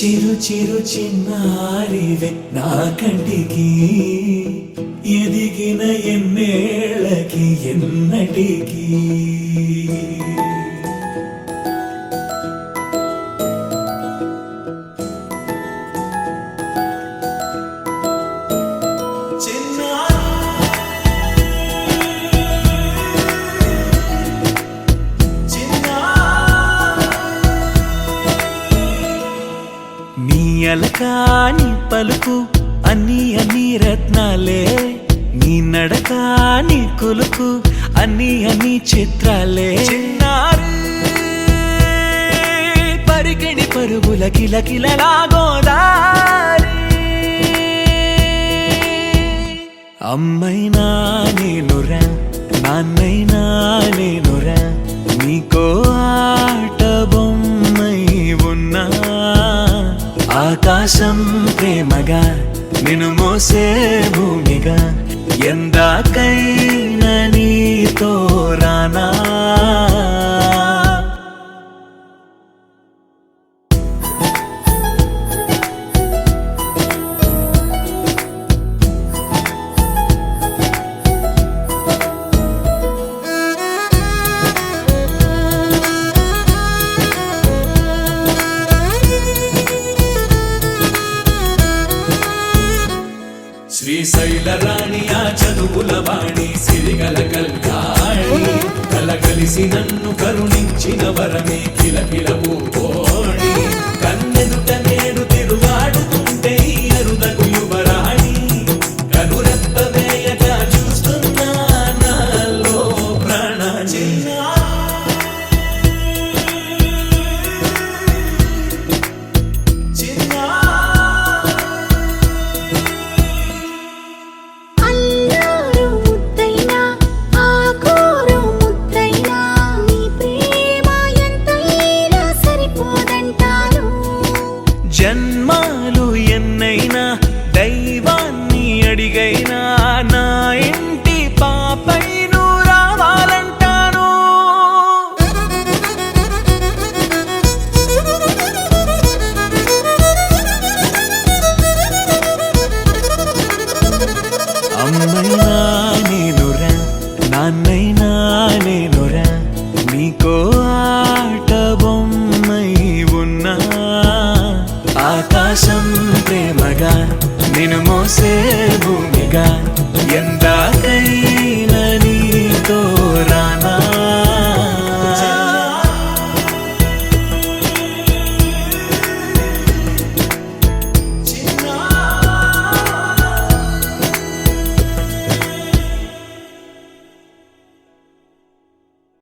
చిరు చిరు చిన్నారివే నా కంటికి ఎదిగిన ఎన్నేళ్ళకి ఎన్నటికి అలకాని పలుకు అన్ని అన్ని రత్నాలే నీ నడకాని కులుకు అన్ని అన్ని చిత్రాలే చిన్నారు పరికిణి పరుగుల కిలకిలలాగోదారి అమ్మైనా నేనురా నాన్నైనా నేనురా నీకో ఆట బొమ్మై ఉన్నా ఆకాశం ప్రేమగా నిన్ను మోసే భూమిగా ఎందాకైనా నీతో రానా శ్రీశైల రాణి ఆ చదువుల వాణి సిరిగల కల్కాణి కలగలిసి నన్ను కరుణించిన వరమే కిలకిల పూకోణి కన్నెదుట నేడు తిరుగాడుతుంటే అరుదకు యువరాణి కనురెప్ప వేయగా చూస్తున్నా నాలో ప్రాణ జన్మాలు ఎన్నైనా దైవాన్ని అడిగైనా నా ఇంటి పాపై నువ్వు రావాలంటాను అమ్మైనా నేనురా నాన్నైనా నేనురా నీకో ఆట బొమ్మై ఉన్నా ఆకాశం ప్రేమగా నిన్ను మోసే భూమిగా